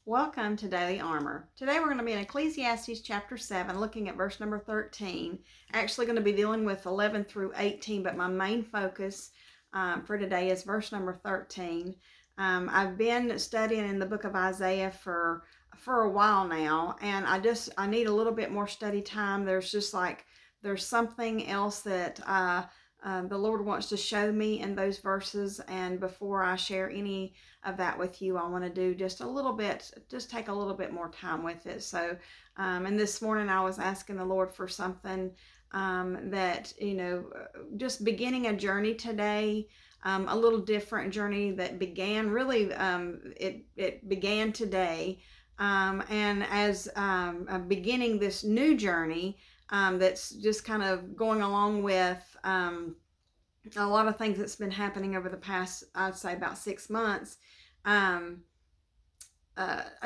Welcome to Daily Armor. Today we're going to be in Ecclesiastes chapter 7, looking at verse number 13. Actually going to be dealing with 11 through 18, but my main focus for today is verse number 13. I've been studying in the book of Isaiah for a while now, and I need a little bit more study time. There's something else that the Lord wants to show me in those verses, and before I share any of that with you, I want to do just take a little bit more time with it. So, and this morning I was asking the Lord for something that, just beginning a journey today, a little different journey that began really, it began today. And as beginning this new journey, that's just kind of going along with a lot of things that's been happening over the past, I'd say, about 6 months. I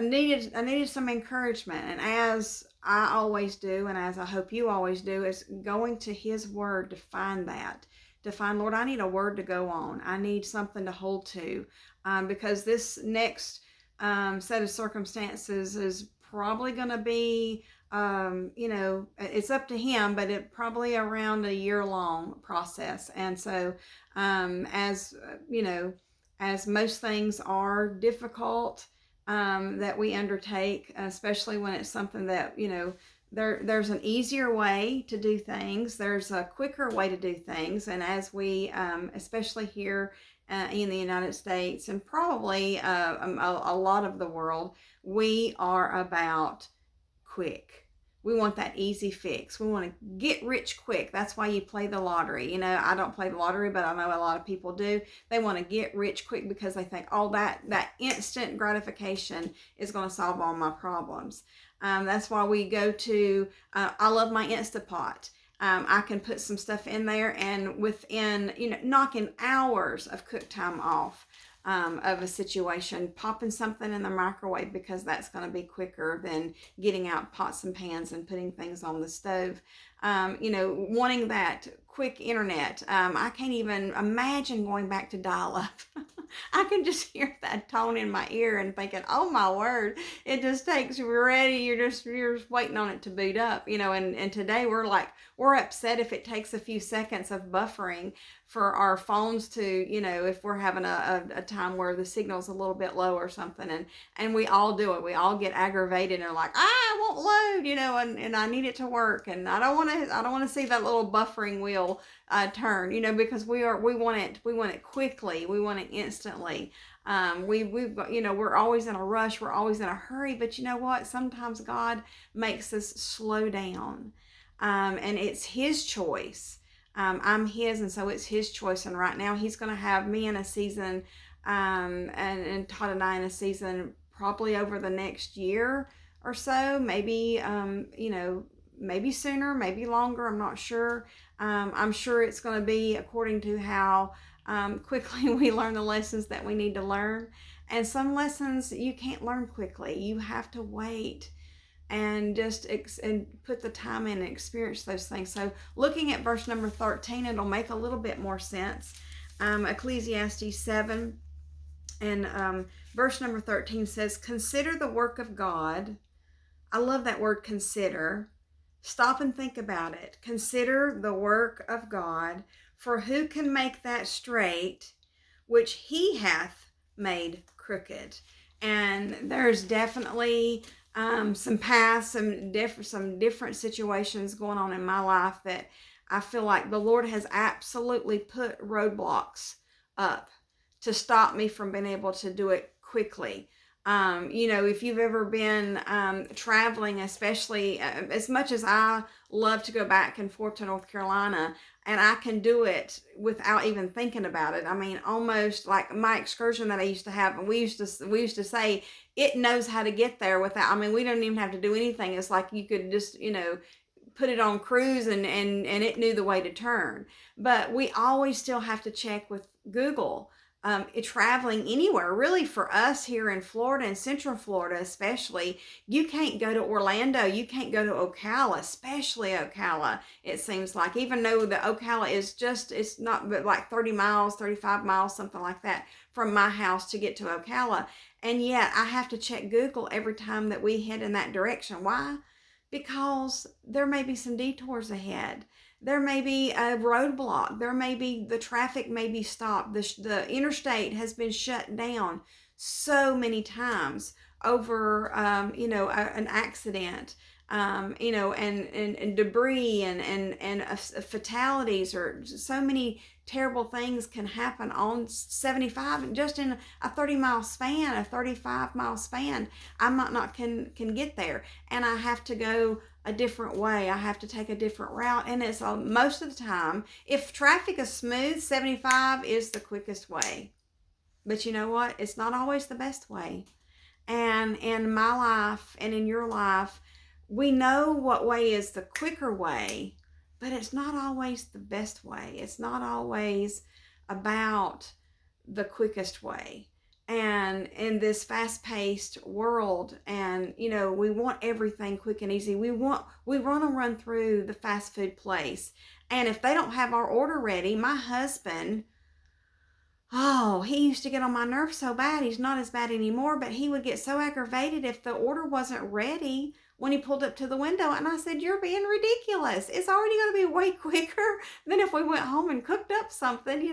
needed some encouragement, and as I always do, and as I hope you always do, is going to His Word to find Lord, I need a word to go on. I need something to hold to, because this next set of circumstances is probably going to be, it's up to Him, but it probably around a year-long process. And so, as most things are difficult that we undertake, especially when it's something that, there's an easier way to do things. There's a quicker way to do things. And as we, especially here in the United States, and probably a lot of the world, we are about quick. We want that easy fix. We want to get rich quick. That's why you play the lottery. I don't play the lottery, but I know a lot of people do. They want to get rich quick because they think, oh, that instant gratification is going to solve all my problems. That's why we go to, I love my Instapot. I can put some stuff in there, and within, knocking hours of cook time off of a situation, popping something in the microwave, because that's going to be quicker than getting out pots and pans and putting things on the stove. Wanting that quick internet. I can't even imagine going back to dial-up. I can just hear that tone in my ear and thinking, oh my word, it just takes ready. You're just waiting on it to boot up, and today we're upset if it takes a few seconds of buffering for our phones to, if we're having a time where the signal's a little bit low or something, and we all do it. We all get aggravated and are like, it won't load, and I need it to work, and I don't want to see that little buffering wheel turn, because we want it quickly. We want it instantly. We're always in a rush. We're always in a hurry, but you know what? Sometimes God makes us slow down. And it's His choice. I'm His, and so it's His choice. And right now He's going to have me in a season, and Todd and I in a season, probably over the next year or so, maybe, maybe sooner, maybe longer. I'm not sure. I'm sure it's going to be according to how quickly we learn the lessons that we need to learn. And some lessons you can't learn quickly. You have to wait and just and put the time in and experience those things. So looking at verse number 13, it'll make a little bit more sense. Ecclesiastes 7 and verse number 13 says, consider the work of God. I love that word, consider. Stop and think about it. Consider the work of God, for who can make that straight which He hath made crooked? And there's definitely some different situations going on in my life that I feel like the Lord has absolutely put roadblocks up to stop me from being able to do it quickly. If you've ever been traveling, especially as much as I love to go back and forth to North Carolina, and I can do it without even thinking about it. I mean, almost like my excursion that I used to have, and we used to say it knows how to get there without. I mean, we don't even have to do anything. It's like you could just put it on cruise and it knew the way to turn. But we always still have to check with Google. traveling anywhere, really for us here in Florida and Central Florida especially, you can't go to Orlando, you can't go to Ocala, especially Ocala, it seems like, even though the Ocala is it's not but like 30 miles, 35 miles, something like that from my house to get to Ocala. And yet I have to check Google every time that we head in that direction. Why? Because there may be some detours ahead. There may be a roadblock. The traffic may be stopped. The interstate has been shut down so many times over, an accident, and debris and fatalities, or so many terrible things can happen on 75, and just in a 30-mile span, a 35-mile span. I might not can get there, and I have to go a different way. I have to take a different route, and it's most of the time, if traffic is smooth, 75 is the quickest way. But you know what? It's not always the best way. And in my life and in your life, we know what way is the quicker way, but it's not always the best way. It's not always about the quickest way. And in this fast-paced world, and we want everything quick and easy. We want to run through the fast food place, and if they don't have our order ready, my husband, he used to get on my nerves so bad. He's not as bad anymore, but he would get so aggravated if the order wasn't ready when he pulled up to the window. And I said, "You're being ridiculous. It's already going to be way quicker than if we went home and cooked up something,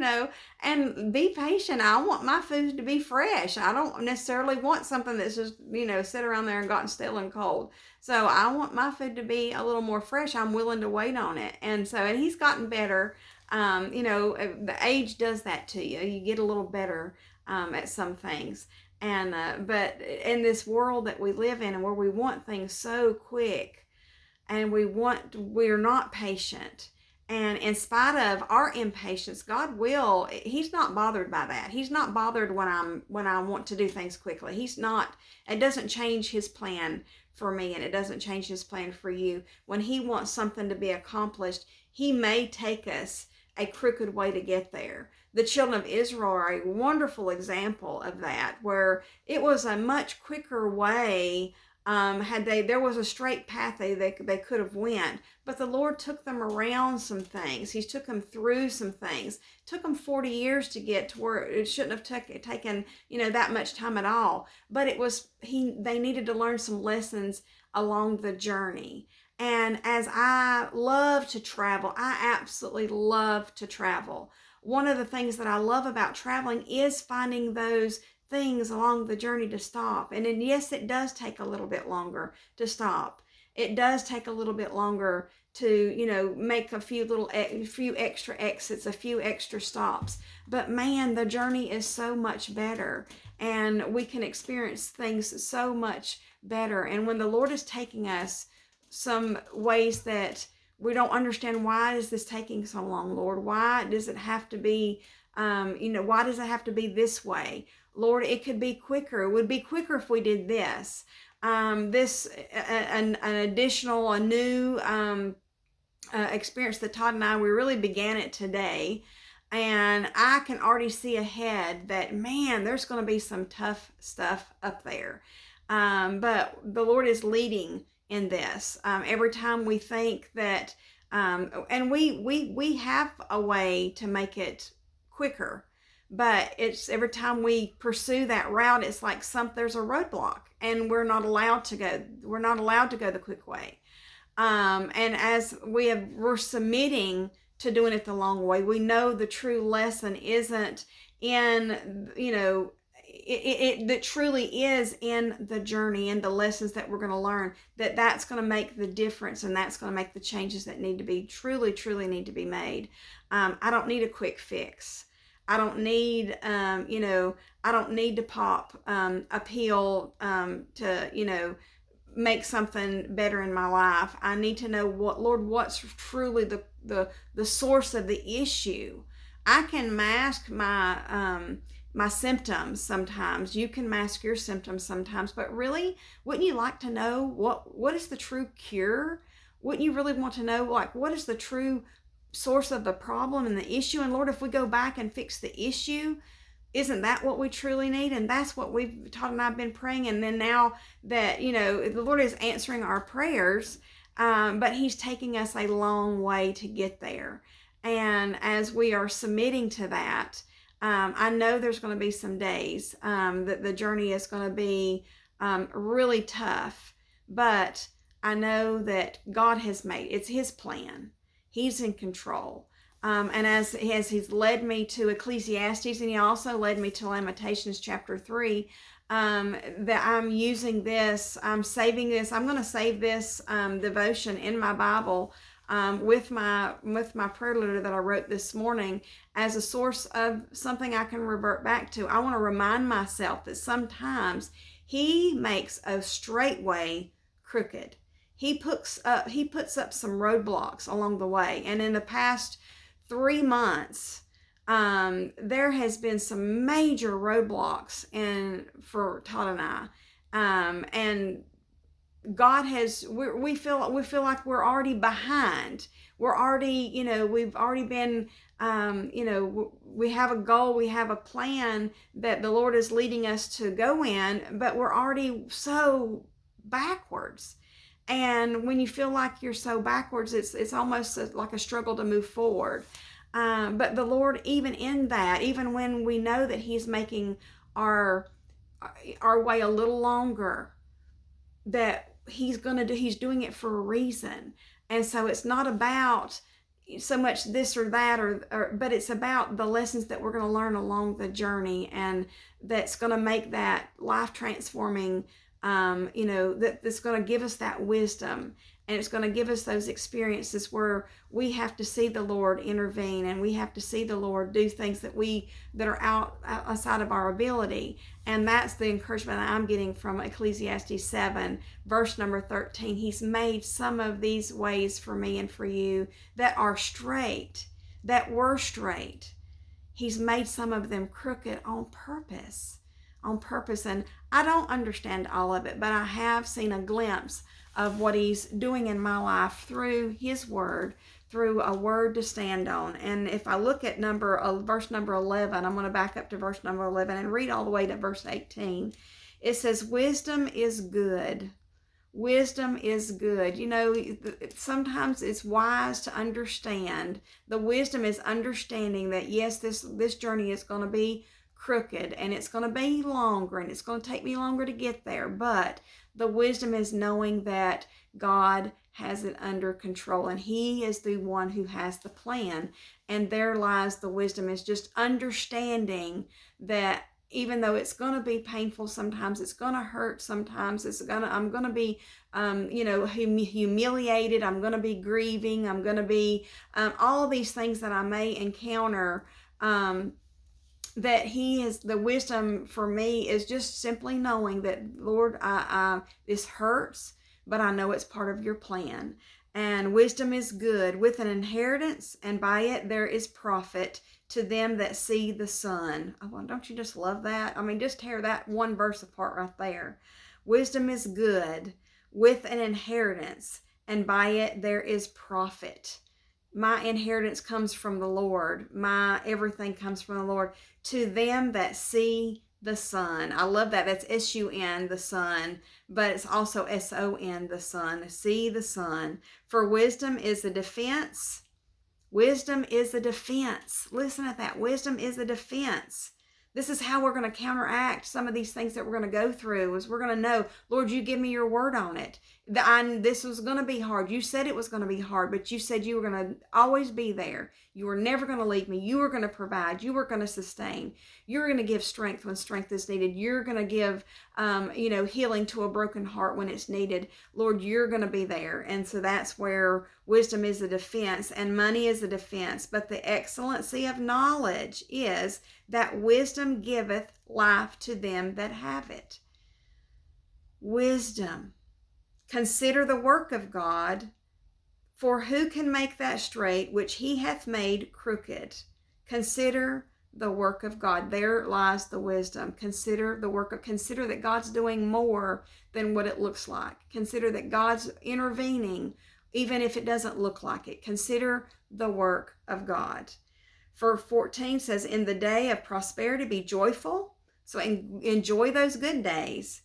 and be patient. I want my food to be fresh. I don't necessarily want something that's just, sit around there and gotten stale and cold. So I want my food to be a little more fresh. I'm willing to wait on it." And he's gotten better. The age does that to you. You get a little better at some things. And but in this world that we live in, and where we want things so quick, and we're not patient, and in spite of our impatience, He's not bothered by that. He's not bothered when I want to do things quickly. He's not. It doesn't change his plan for me, and it doesn't change his plan for you. When he wants something to be accomplished, he may take us a crooked way to get there. The children of Israel are a wonderful example of that, where it was a much quicker way. There was a straight path they could have went, but the Lord took them around some things. He took them through some things. It took them 40 years to get to where it shouldn't have taken that much time at all. But they needed to learn some lessons along the journey. And as I love to travel, I absolutely love to travel. One of the things that I love about traveling is finding those things along the journey to stop. And then, yes, it does take a little bit longer to stop. It does take a little bit longer to, make a few extra exits, a few extra stops. But man, the journey is so much better, and we can experience things so much better. And when the Lord is taking us some ways that we don't understand, why is this taking so long, Lord? Why does it have to be, why does it have to be this way? Lord, it could be quicker. It would be quicker if we did this. An new experience that Todd and I, we really began it today. And I can already see ahead that, man, there's going to be some tough stuff up there. But the Lord is leading in this. Every time we think that, and we have a way to make it quicker, but it's every time we pursue that route, it's like there's a roadblock, and we're not allowed to go the quick way. And as we're submitting to doing it the long way, we know the true lesson isn't in, it truly is in the journey and the lessons that we're going to learn, that's going to make the difference, and that's going to make the changes that need to be truly need to be made. I don't need a quick fix. I don't need, I don't need to pop a pill to, make something better in my life. I need to know what's truly the source of the issue. I can mask my symptoms sometimes. You can mask your symptoms sometimes, but really, wouldn't you like to know what is the true cure? Wouldn't you really want to know, what is the true source of the problem and the issue? And Lord, if we go back and fix the issue, Isn't that what we truly need? And that's what Todd and I've been praying. And then now that, the Lord is answering our prayers, but He's taking us a long way to get there. And as we are submitting to that, I know there's going to be some days that the journey is going to be really tough, but I know that God has it's His plan. He's in control. And as He's led me to Ecclesiastes, and He also led me to Lamentations chapter 3, that I'm using this, I'm saving this, I'm going to save this devotion in my Bible with my prayer letter that I wrote this morning as a source of something I can revert back to. I want to remind myself that sometimes He makes a straight way crooked. He puts up some roadblocks along the way. And in the past 3 months, there has been some major roadblocks for Todd and I. And God we feel like we're already behind. We're already, we've already been, we have a goal, we have a plan that the Lord is leading us to go in, but we're already so backwards. And when you feel like you're so backwards, it's almost like a struggle to move forward. But the Lord, even in that, even when we know that He's making our way a little longer, that He's doing it for a reason. And so it's not about so much this or that, but it's about the lessons that we're going to learn along the journey, and that's going to make that life transforming. That's going to give us that wisdom, and it's going to give us those experiences where we have to see the Lord intervene, and we have to see the Lord do things that are outside of our ability. And that's the encouragement that I'm getting from Ecclesiastes 7, verse number 13. He's made some of these ways for me and for you that were straight. He's made some of them crooked on purpose. And I don't understand all of it, but I have seen a glimpse of what He's doing in my life through His word, through a word to stand on. And if I look at verse number 11, I'm going to back up to verse number 11 and read all the way to verse 18. It says, wisdom is good. Wisdom is good. Sometimes it's wise to understand. The wisdom is understanding that, yes, this journey is going to be crooked, and it's going to be longer, and it's going to take me longer to get there. But the wisdom is knowing that God has it under control, and He is the one who has the plan. And there lies the wisdom, is just understanding that even though it's going to be painful, sometimes it's going to hurt, sometimes I'm going to be humiliated, I'm going to be grieving, I'm going to be all these things that I may encounter. That He is the wisdom for me is just simply knowing that, Lord, this hurts, but I know it's part of your plan. And wisdom is good, with an inheritance, and by it there is profit to them that see the sun. Oh, don't you just love that? I mean, just tear that one verse apart right there. Wisdom is good, with an inheritance, and by it there is profit. My inheritance comes from the Lord. My everything comes from the Lord. To them that see the sun. I love that. That's S-U-N, the sun, but it's also S-O-N, the sun. See the sun. For wisdom is a defense. Wisdom is a defense. Listen at that. Wisdom is a defense. This is how we're going to counteract some of these things that we're going to go through, is we're going to know, Lord, you give me your word on it. This was going to be hard. You said it was going to be hard, but you said you were going to always be there. You were never going to leave me. You were going to provide. You were going to sustain. You're going to give strength when strength is needed. You're going to give, healing to a broken heart when it's needed. Lord, you're going to be there. And so that's where wisdom is a defense and money is a defense. But the excellency of knowledge is that wisdom giveth life to them that have it. Wisdom. Consider the work of God, for who can make that straight which He hath made crooked? Consider the work of God. There lies the wisdom. Consider that God's doing more than what it looks like. Consider that God's intervening, even if it doesn't look like it. Consider the work of God. For 14 says, in the day of prosperity, be joyful. So enjoy those good days.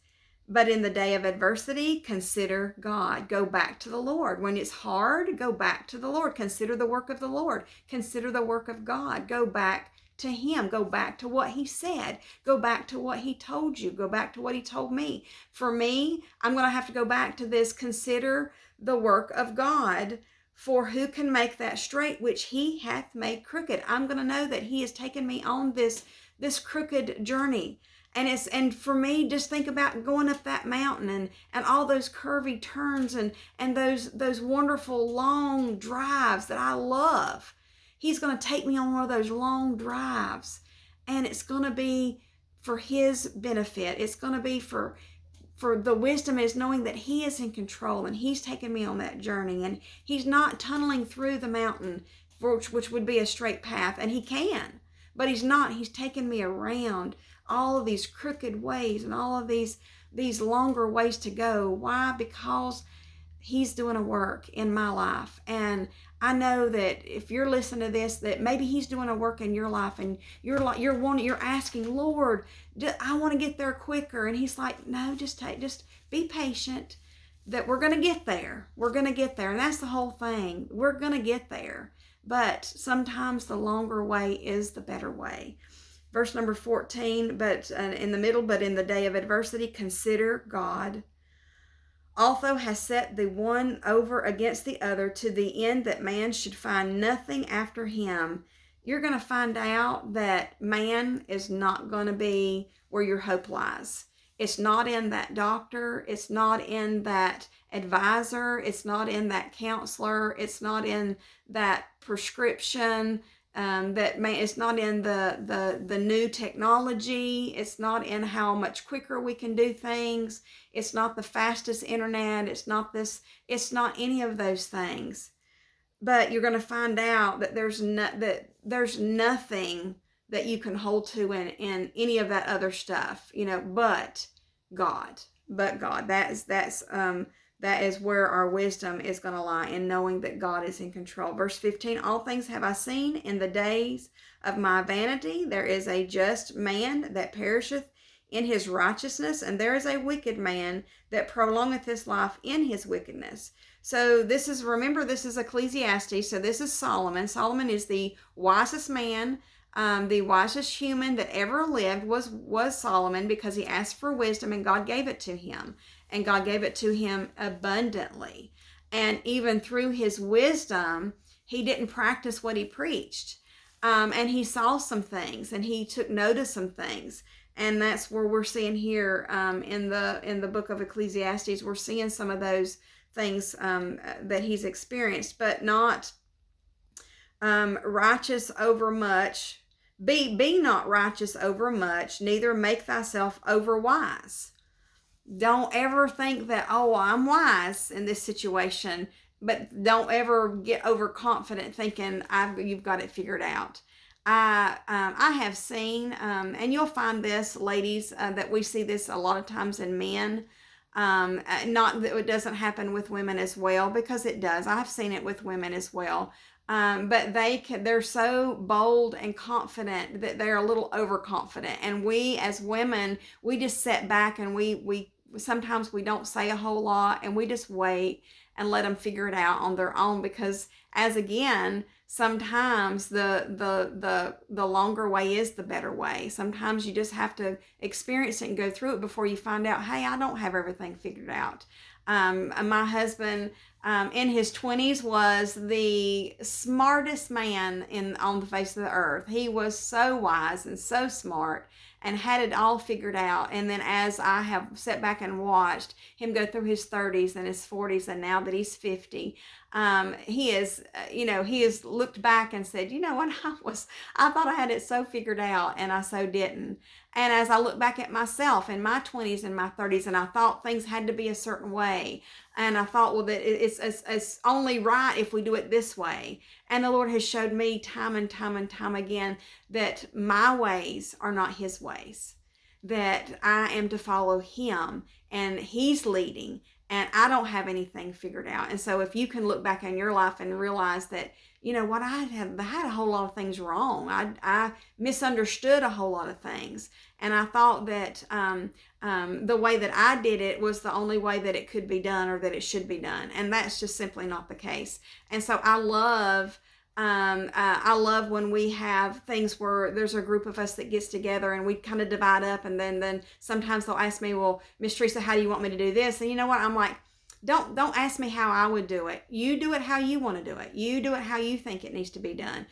But in the day of adversity, consider God. Go back to the Lord. When it's hard, go back to the Lord. Consider the work of the Lord. Consider the work of God. Go back to Him. Go back to what He said. Go back to what He told you. Go back to what He told me. For me, I'm going to have to go back to this. Consider the work of God. For who can make that straight which He hath made crooked? I'm going to know that He has taken me on this crooked journey. And for me, just think about going up that mountain and all those curvy turns and those wonderful long drives that I love. He's going to take me on one of those long drives, and it's going to be for His benefit. It's going to be for the wisdom is knowing that He is in control and He's taken me on that journey, and He's not tunneling through the mountain, which would be a straight path, and He can, but He's not. He's taken me around all of these crooked ways and all of these longer ways to go. Why? Because He's doing a work in my life. And I know that if you're listening to this, that maybe He's doing a work in your life, and you're asking, Lord, I want to get there quicker. And He's like, no, just be patient, that we're going to get there. We're going to get there. And that's the whole thing. We're going to get there. But sometimes the longer way is the better way. Verse number 14, but in the middle, but in the day of adversity, consider God. Also has set the one over against the other, to the end that man should find nothing after him. You're going to find out that man is not going to be where your hope lies. It's not in that doctor. It's not in that advisor. It's not in that counselor. It's not in that prescription. It's not in the new technology. It's not in how much quicker we can do things. It's not the fastest internet. It's not any of those things. But you're going to find out that there's nothing that you can hold to in any of that other stuff, but God. That is where our wisdom is going to lie, in knowing that God is in control. Verse 15, all things have I seen in the days of my vanity. There is a just man that perisheth in his righteousness, and there is a wicked man that prolongeth his life in his wickedness. So remember, this is Ecclesiastes. So this is Solomon. Solomon is the wisest man. The wisest human that ever lived was Solomon, because he asked for wisdom and God gave it to him. And God gave it to him abundantly. And even through his wisdom, he didn't practice what he preached. And he saw some things, and he took note of some things. And that's where we're seeing here in the book of Ecclesiastes. We're seeing some of those things that he's experienced, but not righteous over much. Be not righteous over much, neither make thyself over wise. Don't ever think that, I'm wise in this situation, but don't ever get overconfident thinking you've got it figured out. I have seen, and you'll find this, ladies, that we see this a lot of times in men. Not that it doesn't happen with women as well, because it does. I've seen it with women as well. But they're so bold and confident that they're a little overconfident. And we as women, we just sit back, and we sometimes we don't say a whole lot, and we just wait and let them figure it out on their own, because sometimes the longer way is the better way. Sometimes you just have to experience it and go through it before you find out, hey, I don't have everything figured out. My husband in his 20s was the smartest man on the face of the earth. He was so wise and so smart and had it all figured out. And then as I have sat back and watched him go through his 30s and his 40s, and now that he's 50, he has looked back and said, you know what, I thought I had it so figured out, and I so didn't. And as I look back at myself in my 20s and my 30s, and I thought things had to be a certain way, and I thought, well, that it's only right if we do it this way. And the Lord has showed me time and time and time again that my ways are not His ways. that I am to follow him and he's leading and I don't have anything figured out. And so if you can look back in your life and realize that, you know what, I had a whole lot of things wrong. I misunderstood a whole lot of things. And I thought that the way that I did it was the only way that it could be done or that it should be done. And that's just simply not the case. And so I love when we have things where there's a group of us that gets together and we kind of divide up, and then sometimes they'll ask me, well, Miss Teresa, how do you want me to do this? And you know what? I'm like, don't ask me how I would do it. You do it how you want to do it. You do it how you think it needs to be done.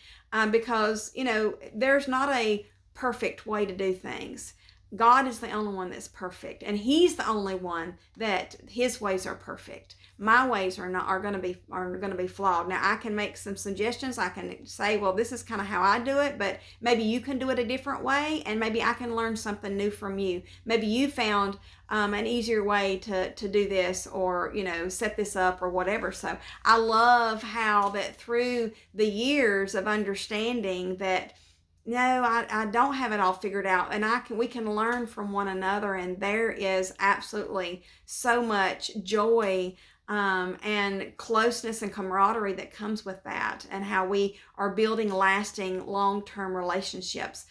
Because, you know, there's not a perfect way to do things. God is the only one that's perfect, and he's the only one that his ways are perfect. My ways are going to be flawed. Now I can make some suggestions. I can say, well, this is kind of how I do it, but maybe you can do it a different way, and maybe I can learn something new from you. Maybe you found an easier way to do this, or, you know, set this up or whatever. So I love how that through the years of understanding that, no, I don't have it all figured out, and we can learn from one another, and there is absolutely so much joy and closeness and camaraderie that comes with that, and how we are building lasting long-term relationships,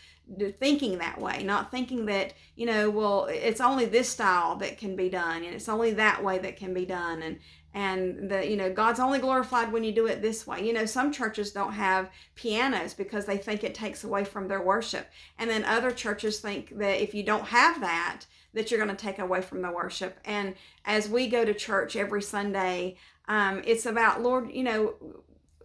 thinking that way, not thinking that, you know, well, it's only this style that can be done and it's only that way that can be done, and the, you know, God's only glorified when you do it this way. You know, some churches don't have pianos because they think it takes away from their worship. And then other churches think that if you don't have that you're going to take away from the worship. And as we go to church every Sunday, it's about, Lord, you know,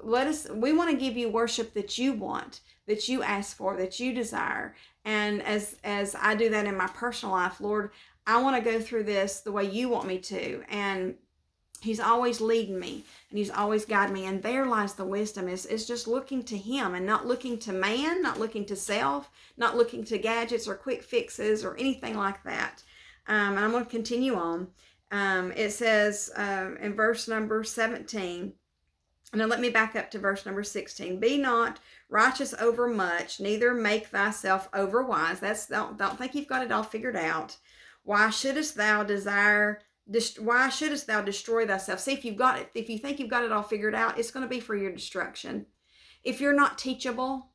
we want to give you worship that you want, that you ask for, that you desire. And as I do that in my personal life, Lord, I want to go through this the way you want me to. And he's always leading me, and he's always guiding me. And there lies the wisdom, is just looking to him and not looking to man, not looking to self, not looking to gadgets or quick fixes or anything like that. And I'm going to continue on. It says in verse number 17, and then let me back up to verse number 16. Be not righteous over much, neither make thyself over wise. Don't think you've got it all figured out. Why shouldest thou destroy thyself? See, if you think you've got it all figured out, it's going to be for your destruction. If you're not teachable,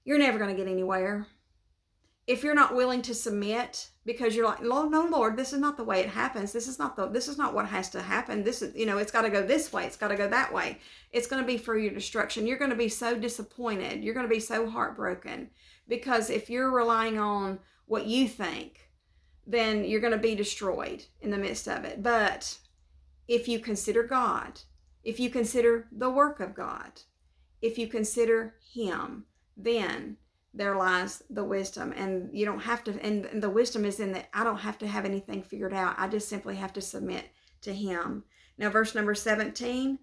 you're never going to get anywhere. If you're not willing to submit because you're like, no, Lord, this is not the way it happens. This is not what has to happen. This is, you know, it's got to go this way. It's got to go that way. It's going to be for your destruction. You're going to be so disappointed. You're going to be so heartbroken, because if you're relying on what you think, then you're going to be destroyed in the midst of it. But if you consider God, if you consider the work of God, if you consider him, then there lies the wisdom. And you don't have to, and the wisdom is in that I don't have to have anything figured out. I just simply have to submit to him. Now, verse number 17,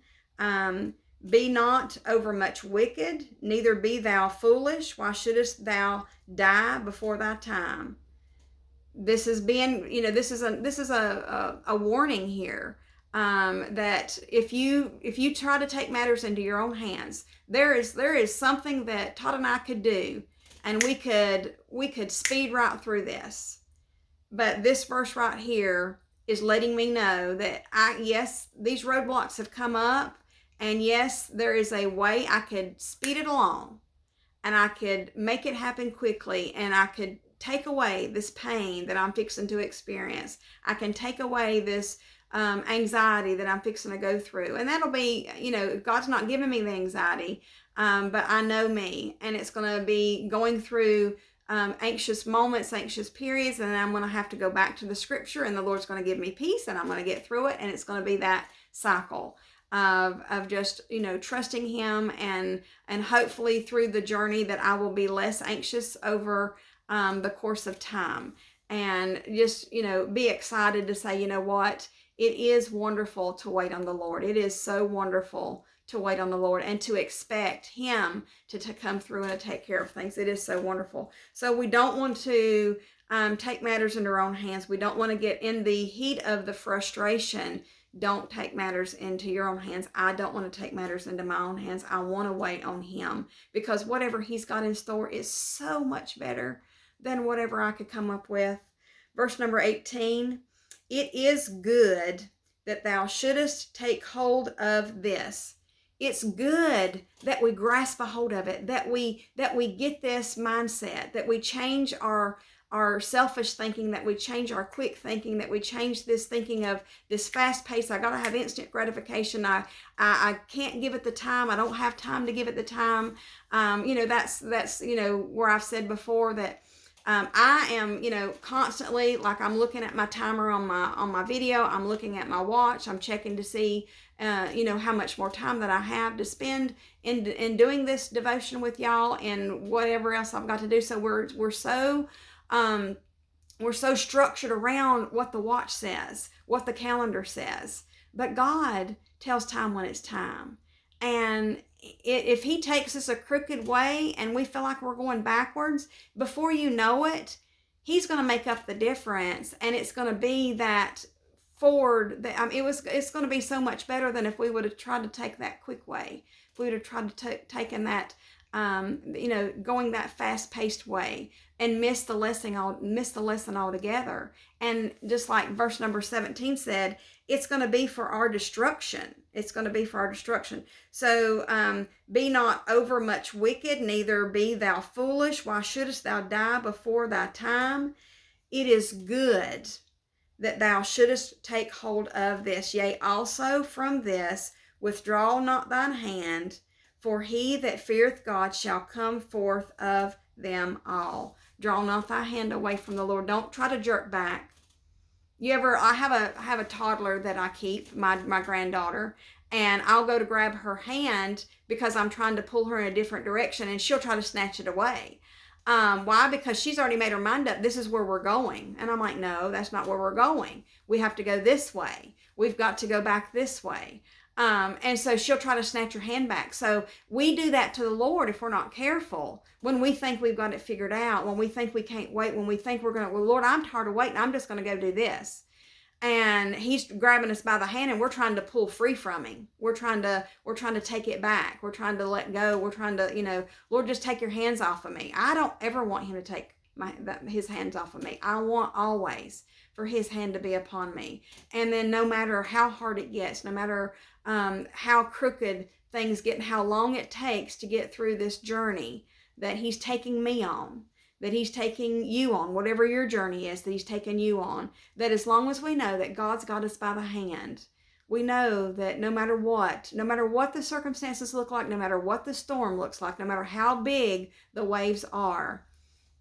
be not overmuch wicked, neither be thou foolish. Why shouldest thou die before thy time? This is being, you know, this is a warning here, that if you try to take matters into your own hands, there is something that Todd and I could do, and we could speed right through this. But this verse right here is letting me know that yes, these roadblocks have come up, and yes, there is a way I could speed it along, and I could make it happen quickly, and I could take away this pain that I'm fixing to experience. I can take away this anxiety that I'm fixing to go through. And that'll be, you know, God's not giving me the anxiety, but I know me, and it's going to be going through anxious moments, anxious periods, and then I'm going to have to go back to the scripture, and the Lord's going to give me peace, and I'm going to get through it, and it's going to be that cycle of just, you know, trusting him, and hopefully through the journey that I will be less anxious over the course of time, and just, you know, be excited to say, you know what, it is wonderful to wait on the Lord. It is so wonderful to wait on the Lord and to expect him to come through and to take care of things. It is so wonderful. So we don't want to take matters into our own hands. We don't want to get in the heat of the frustration. Don't take matters into your own hands. I don't want to take matters into my own hands. I want to wait on him, because whatever he's got in store is so much better than whatever I could come up with. Verse number 18, it is good that thou shouldest take hold of this. It's good that we grasp a hold of it, that we get this mindset, that we change our selfish thinking, that we change our quick thinking, that we change this thinking of this fast pace. I got to have instant gratification. I can't give it the time. I don't have time to give it the time. That's where I've said before that I am, constantly, like, I'm looking at my timer on my video. I'm looking at my watch. I'm checking to see, how much more time that I have to spend in doing this devotion with y'all and whatever else I've got to do. So we're so structured around what the watch says, what the calendar says. But God tells time when it's time. And if he takes us a crooked way and we feel like we're going backwards, before you know it, he's going to make up the difference. And it's going to be that forward. It's going to be so much better than if we would have tried to take that quick way. If we would have tried to taken that, going that fast-paced way and miss the lesson altogether. And just like verse number 17 said, it's going to be for our destruction. It's going to be for our destruction. So be not overmuch wicked, neither be thou foolish. Why shouldest thou die before thy time? It is good that thou shouldest take hold of this. Yea, also from this withdraw not thine hand, for he that feareth God shall come forth of them all. Draw not thy hand away from the Lord. Don't try to jerk back. I have a toddler that I keep, my granddaughter, and I'll go to grab her hand because I'm trying to pull her in a different direction, and she'll try to snatch it away. Why? Because she's already made her mind up. This is where we're going. And I'm like, no, that's not where we're going. We have to go this way. We've got to go back this way. And so she'll try to snatch your hand back. So we do that to the Lord if we're not careful. When we think we've got it figured out, when we think we can't wait, when we think we're going to, well, Lord, I'm tired of waiting. I'm just going to go do this. And he's grabbing us by the hand and we're trying to pull free from him. We're trying to take it back. We're trying to let go. We're trying to, Lord, just take your hands off of me. I don't ever want him to take his hands off of me. I want always for his hand to be upon me. And then no matter how hard it gets, no matter how crooked things get and how long it takes to get through this journey that he's taking me on, that he's taking you on, whatever your journey is that he's taking you on, that as long as we know that God's got us by the hand, we know that no matter what the circumstances look like, no matter what the storm looks like, no matter how big the waves are,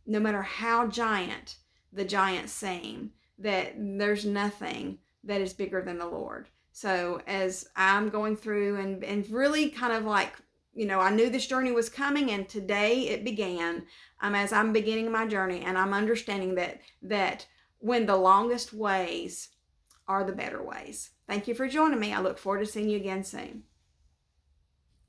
no matter how giant the giants seem, that there's nothing that is bigger than the Lord. So as I'm going through and really kind of like, I knew this journey was coming, and today it began. As I'm beginning my journey, and I'm understanding that when the longest ways are the better ways. Thank you for joining me. I look forward to seeing you again soon.